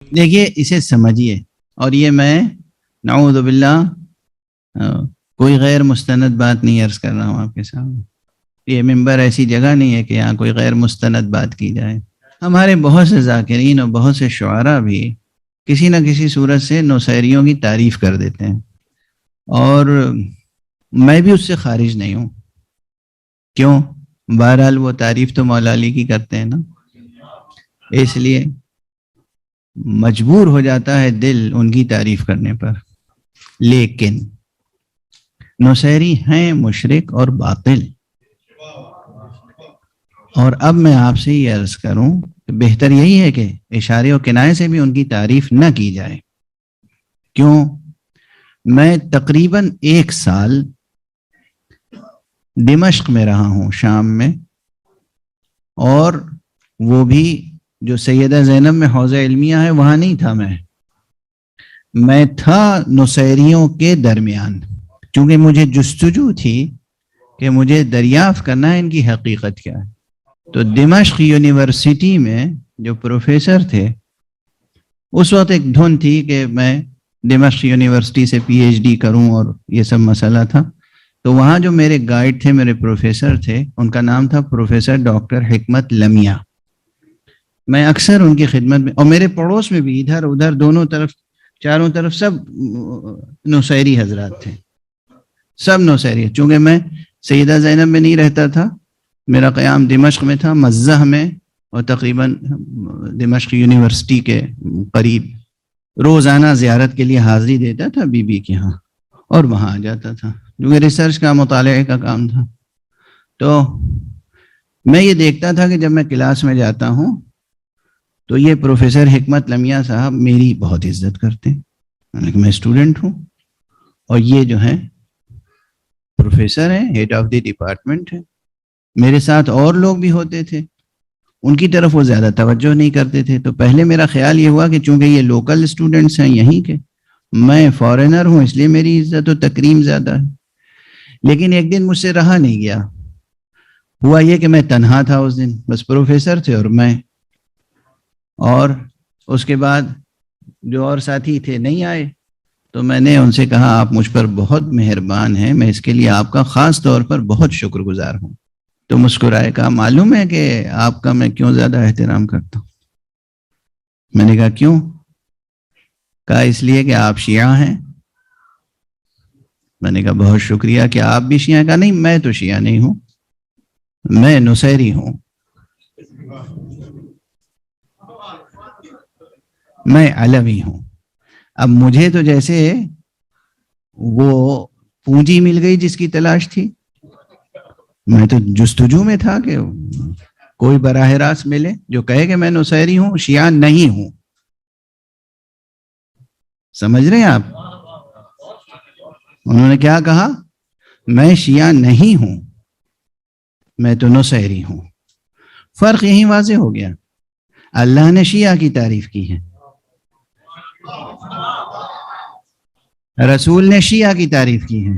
دیکھیے اسے سمجھیے، اور یہ میں نعوذ باللہ کوئی غیر مستند بات نہیں عرض کر رہا ہوں آپ کے سامنے. یہ منبر ایسی جگہ نہیں ہے کہ یہاں کوئی غیر مستند بات کی جائے. ہمارے بہت سے ذاکرین اور بہت سے شعراء بھی کسی نہ کسی صورت سے نوسیریوں کی تعریف کر دیتے ہیں، اور میں بھی اس سے خارج نہیں ہوں. کیوں؟ بہرحال وہ تعریف تو مولا علی کی کرتے ہیں نا، اس لیے مجبور ہو جاتا ہے دل ان کی تعریف کرنے پر. لیکن نوسیری ہیں مشرک اور باطل. اور اب میں آپ سے یہ عرض کروں کہ بہتر یہی ہے کہ اشارے و کنائے سے بھی ان کی تعریف نہ کی جائے. کیوں؟ میں تقریباً 1 سال دمشق میں رہا ہوں، شام میں، اور وہ بھی جو سیدہ زینب میں حوضہ علمیہ ہے وہاں نہیں تھا. میں تھا نوسیریوں کے درمیان، چونکہ مجھے جستجو تھی کہ مجھے دریافت کرنا ہے ان کی حقیقت کیا ہے. تو دمشق یونیورسٹی میں جو پروفیسر تھے، اس وقت ایک دھن تھی کہ میں دمشق یونیورسٹی سے پی ایچ ڈی کروں، اور یہ سب مسئلہ تھا. تو وہاں جو میرے گائیڈ تھے، میرے پروفیسر تھے، ان کا نام تھا پروفیسر ڈاکٹر حکمت لمیہ. میں اکثر ان کی خدمت میں، اور میرے پڑوس میں بھی ادھر ادھر دونوں طرف چاروں طرف سب نوسیری حضرات تھے، سب نوسیری. چونکہ میں سیدہ زینب میں نہیں رہتا تھا، میرا قیام دمشق میں تھا، مزہ میں، اور تقریباً دمشق یونیورسٹی کے قریب. روزانہ زیارت کے لیے حاضری دیتا تھا بی بی کے ہاں، اور وہاں آ جاتا تھا کیونکہ ریسرچ کا مطالعے کا کام تھا. تو میں یہ دیکھتا تھا کہ جب میں کلاس میں جاتا ہوں تو یہ پروفیسر حکمت لمیہ صاحب میری بہت عزت کرتے ہیں. میں اسٹوڈنٹ ہوں، اور یہ جو ہیں پروفیسر ہیں، ہیڈ آف دی ڈپارٹمنٹ ہے. میرے ساتھ اور لوگ بھی ہوتے تھے، ان کی طرف وہ زیادہ توجہ نہیں کرتے تھے. تو پہلے میرا خیال یہ ہوا کہ چونکہ یہ لوکل اسٹوڈنٹس ہیں یہیں کے، میں فارینر ہوں، اس لیے میری عزت و تکریم زیادہ ہے. لیکن ایک دن مجھ سے رہا نہیں گیا. ہوا یہ کہ میں تنہا تھا اس دن، بس پروفیسر تھے اور میں، اور اس کے بعد جو اور ساتھی تھے نہیں آئے. تو میں نے ان سے کہا آپ مجھ پر بہت مہربان ہیں، میں اس کے لیے آپ کا خاص طور پر بہت شکر گزار ہوں. تو مسکرائے، کہا معلوم ہے کہ آپ کا میں کیوں زیادہ احترام کرتا ہوں. میں نے کہا کیوں؟ کہا اس لیے کہ آپ شیعہ ہیں. میں نے کہا بہت شکریہ، کہ آپ بھی شیعہ؟ کہا نہیں، میں تو شیعہ نہیں ہوں، میں نوسیری ہوں، میں علوی ہوں. اب مجھے تو جیسے وہ پونجی مل گئی جس کی تلاش تھی. میں تو جستجو میں تھا کہ کوئی براہ راست ملے جو کہے کہ میں نوسیری ہوں، شیعہ نہیں ہوں. سمجھ رہے ہیں آپ؟ انہوں نے کیا کہا؟ میں شیعہ نہیں ہوں، میں تو نوسیری ہوں. فرق یہیں واضح ہو گیا. اللہ نے شیعہ کی تعریف کی ہے، رسول نے شیعہ کی تعریف کی ہے،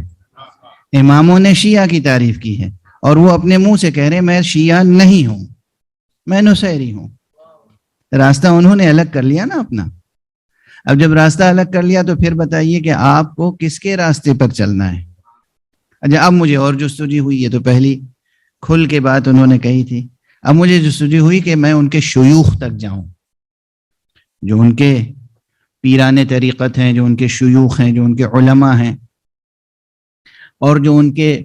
اماموں نے شیعہ کی تعریف کی ہے، اور وہ اپنے منہ سے کہہ رہے میں شیعہ نہیں ہوں، میں نوسیری ہوں. راستہ انہوں نے الگ کر لیا نا اپنا. اب جب راستہ الگ کر لیا تو پھر بتائیے کہ آپ کو کس کے راستے پر چلنا ہے. اچھا، اب مجھے اور جستجو ہوئی، یہ تو پہلی کھل کے بات انہوں نے کہی تھی. اب مجھے جستجو ہوئی کہ میں ان کے شیوخ تک جاؤں، جو ان کے پیران طریقت ہیں، جو ان کے شیوخ ہیں، جو ان کے علماء ہیں، اور جو ان کے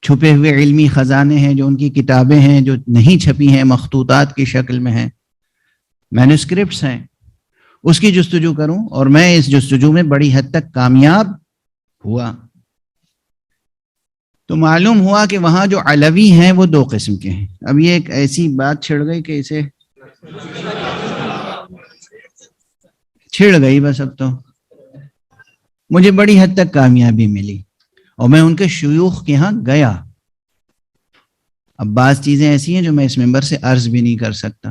چھپے ہوئے علمی خزانے ہیں، جو ان کی کتابیں ہیں جو نہیں چھپی ہیں، مخطوطات کی شکل میں ہیں، مینوسکرپٹس ہیں، اس کی جستجو کروں. اور میں اس جستجو میں بڑی حد تک کامیاب ہوا. تو معلوم ہوا کہ وہاں جو علوی ہیں وہ 2 قسم کے ہیں. اب یہ ایک ایسی بات چھڑ گئی کہ اسے چھڑ گئی بس. اب تو مجھے بڑی حد تک کامیابی ملی، اور میں ان کے شیوخ کے ہاں گیا. اب بعض چیزیں ایسی ہیں جو میں اس ممبر سے عرض بھی نہیں کر سکتا،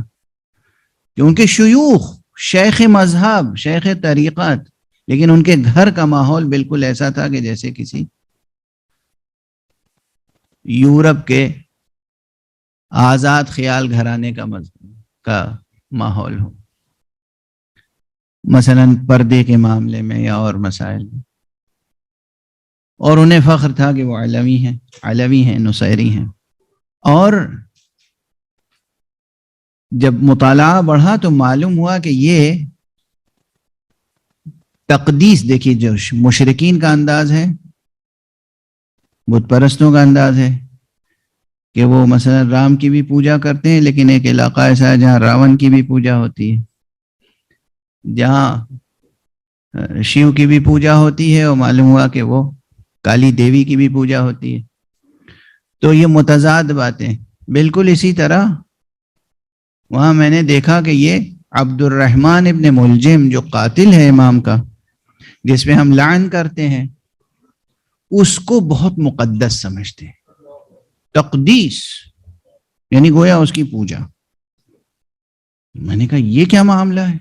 کہ ان کے شیوخ شیخ مذہب، شیخ طریقت، لیکن ان کے گھر کا ماحول بالکل ایسا تھا کہ جیسے کسی یورپ کے آزاد خیال گھرانے کا ماحول ہو. مثلا پردے کے معاملے میں یا اور مسائل میں، اور انہیں فخر تھا کہ وہ علوی ہیں، نصیری ہیں. اور جب مطالعہ بڑھا تو معلوم ہوا کہ یہ تقدیس، دیکھیے جو مشرکین کا انداز ہے، بت پرستوں کا انداز ہے کہ وہ مثلا رام کی بھی پوجا کرتے ہیں، لیکن ایک علاقہ ایسا ہے جہاں راون کی بھی پوجا ہوتی ہے، جہاں شیو کی بھی پوجا ہوتی ہے، اور معلوم ہوا کہ وہ کالی دیوی کی بھی پوجا ہوتی ہے. تو یہ متضاد باتیں. بالکل اسی طرح وہاں میں نے دیکھا کہ یہ عبد الرحمن ابن ملجم جو قاتل ہے امام کا، جس پہ ہم لعن کرتے ہیں، اس کو بہت مقدس سمجھتے ہیں. تقدیس یعنی گویا اس کی پوجا. میں نے کہا یہ کیا معاملہ ہے؟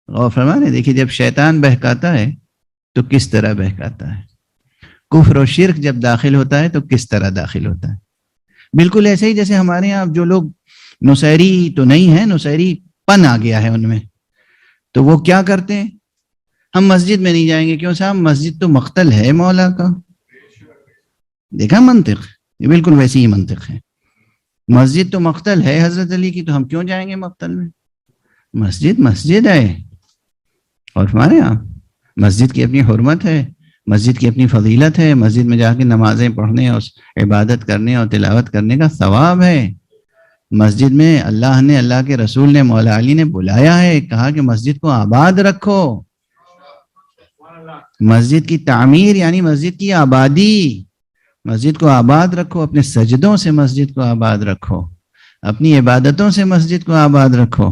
غور فرمائے، دیکھیے جب شیطان بہکاتا ہے تو کس طرح بہکاتا ہے، کفر و شرک جب داخل ہوتا ہے تو کس طرح داخل ہوتا ہے. بالکل ایسے ہی جیسے ہمارے یہاں جو لوگ نصیری تو نہیں ہیں، نصیری پن آ گیا ہے ان میں، تو وہ کیا کرتے ہیں، ہم مسجد میں نہیں جائیں گے. کیوں صاحب؟ مسجد تو مقتل ہے مولا کا. دیکھا منطق، یہ بالکل ویسی ہی منطق ہے. مسجد تو مقتل ہے حضرت علی کی، تو ہم کیوں جائیں گے مقتل میں؟ مسجد مسجد ہے. اور ہمارے یہاں مسجد کی اپنی حرمت ہے، مسجد کی اپنی فضیلت ہے، مسجد میں جا کے نمازیں پڑھنے اور عبادت کرنے اور تلاوت کرنے کا ثواب ہے. مسجد میں اللہ نے، اللہ کے رسول نے، مولا علی نے بلایا ہے، کہا کہ مسجد کو آباد رکھو. مسجد کی تعمیر یعنی مسجد کی آبادی. مسجد کو آباد رکھو، اپنے سجدوں سے مسجد کو آباد رکھو، اپنی عبادتوں سے مسجد کو آباد رکھو.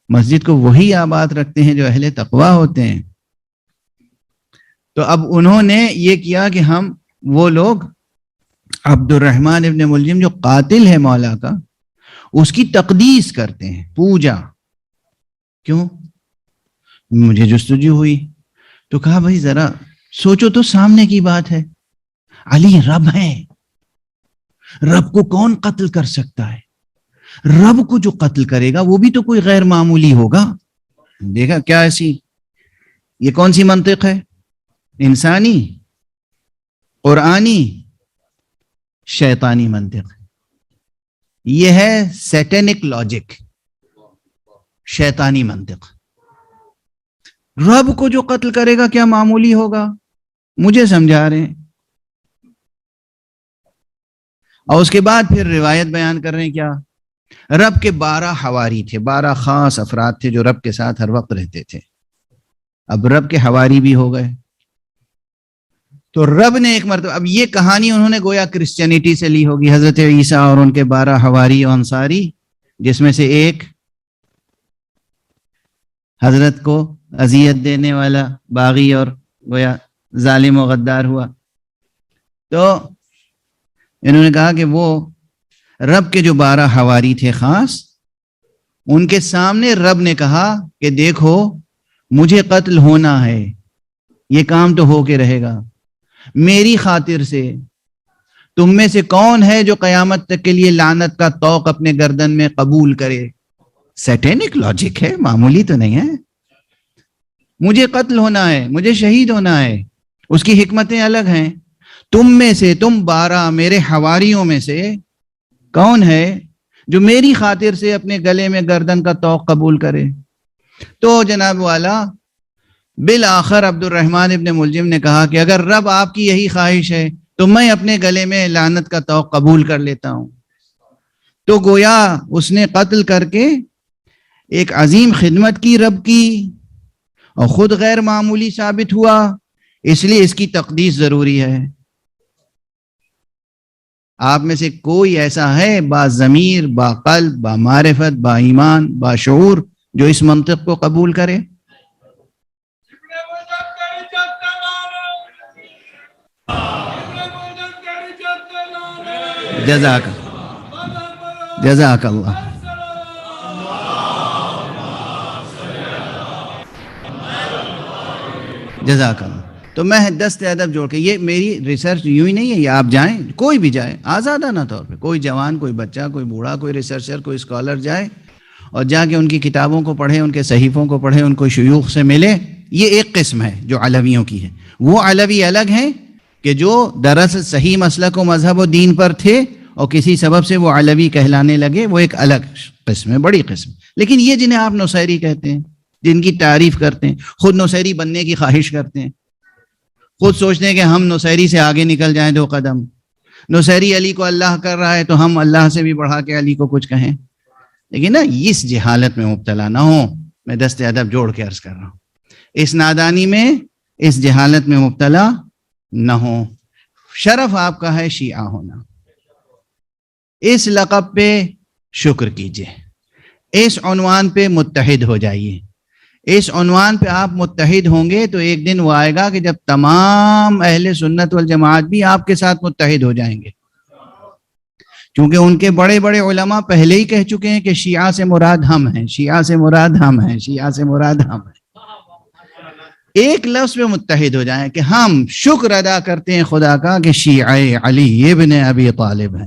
مسجد کو وہی آباد رکھتے ہیں جو اہل تقوی ہوتے ہیں. تو اب انہوں نے یہ کیا کہ ہم وہ لوگ عبد الرحمن ابن ملجم جو قاتل ہے مولا کا، اس کی تقدیس کرتے ہیں، پوجا. کیوں؟ مجھے جستجو ہوئی تو کہا بھائی ذرا سوچو تو، سامنے کی بات ہے، علی رب ہے، رب کو کون قتل کر سکتا ہے؟ رب کو جو قتل کرے گا وہ بھی تو کوئی غیر معمولی ہوگا. دیکھا کیا ایسی، یہ کون سی منطق ہے؟ انسانی، قرآنی، شیطانی منطق. یہ ہے سیٹینک لاجک، شیطانی منطق. رب کو جو قتل کرے گا کیا معمولی ہوگا؟ مجھے سمجھا رہے ہیں. اور اس کے بعد پھر روایت بیان کر رہے ہیں کیا؟ رب کے 12 حواری تھے، 12 خاص افراد تھے جو رب کے ساتھ ہر وقت رہتے تھے. اب رب کے حواری بھی ہو گئے. تو رب نے ایک مرتبہ، اب یہ کہانی انہوں نے گویا کرسچینٹی سے لی ہوگی، حضرت عیسیٰ اور ان کے 12 حواری و انصاری، جس میں سے ایک حضرت کو اذیت دینے والا باغی اور گویا ظالم و غدار ہوا. تو انہوں نے کہا کہ وہ رب کے جو 12 حواری تھے خاص، ان کے سامنے رب نے کہا کہ دیکھو مجھے قتل ہونا ہے، یہ کام تو ہو کے رہے گا، میری خاطر سے تم میں سے کون ہے جو قیامت تک کے لیے لعنت کا طوق اپنے گردن میں قبول کرے؟ سیٹینک لاجک ہے، معمولی تو نہیں ہے. مجھے قتل ہونا ہے، مجھے شہید ہونا ہے، اس کی حکمتیں الگ ہیں. تم میں سے، تم 12 میرے حواریوں میں سے کون ہے جو میری خاطر سے اپنے گلے میں گردن کا طوق قبول کرے؟ تو جناب والا بالآخر عبد الرحمن ابن ملجم نے کہا کہ اگر رب آپ کی یہی خواہش ہے تو میں اپنے گلے میں لعنت کا طوق قبول کر لیتا ہوں. تو گویا اس نے قتل کر کے ایک عظیم خدمت کی رب کی، اور خود غیر معمولی ثابت ہوا، اس لیے اس کی تقدیس ضروری ہے. آپ میں سے کوئی ایسا ہے با ضمیر، با قلب، با معرفت، با ایمان، با شعور جو اس منطق کو قبول کرے؟ جزاک اللہ. جزاک اللہ. تو میں دست ادب جوڑ کے، یہ میری ریسرچ یوں ہی نہیں ہے، یہ آپ جائیں، کوئی بھی جائے آزادانہ طور پہ، کوئی جوان، کوئی بچہ، کوئی بوڑھا، کوئی ریسرچر، کوئی اسکالر جائے اور جا کے ان کی کتابوں کو پڑھے، ان کے صحیفوں کو پڑھے، ان کو شیوخ سے ملے، یہ ایک قسم ہے جو علویوں کی ہے۔ وہ علوی الگ ہیں کہ جو دراصل صحیح مسلک و مذہب و دین پر تھے اور کسی سبب سے وہ علوی کہلانے لگے، وہ ایک الگ قسم ہے، بڑی قسم۔ لیکن یہ جنہیں آپ نصیری کہتے ہیں، جن کی تعریف کرتے ہیں، خود نصیری بننے کی خواہش کرتے ہیں، خود سوچتے ہیں کہ ہم نصیری سے آگے نکل جائیں 2 قدم، نصیری علی کو اللہ کر رہا ہے تو ہم اللہ سے بھی بڑھا کے علی کو کچھ کہیں۔ لیکن نا اس جہالت میں مبتلا نہ ہو، میں دست ادب جوڑ کے عرض کر رہا ہوں، اس نادانی میں، اس جہالت میں مبتلا نہ ہو۔ شرف آپ کا ہے شیعہ ہونا، اس لقب پہ شکر کیجئے، اس عنوان پہ متحد ہو جائیے۔ اس عنوان پہ آپ متحد ہوں گے تو ایک دن وہ آئے گا کہ جب تمام اہل سنت والجماعت بھی آپ کے ساتھ متحد ہو جائیں گے، کیونکہ ان کے بڑے بڑے علماء پہلے ہی کہہ چکے ہیں کہ شیعہ سے مراد ہم ہیں، شیعہ سے مراد ہم ہیں، شیعہ سے مراد ہم ہیں۔ ایک لفظ پہ متحد ہو جائیں کہ ہم شکر ادا کرتے ہیں خدا کا کہ شیعہ علی ابن ابی طالب ہیں۔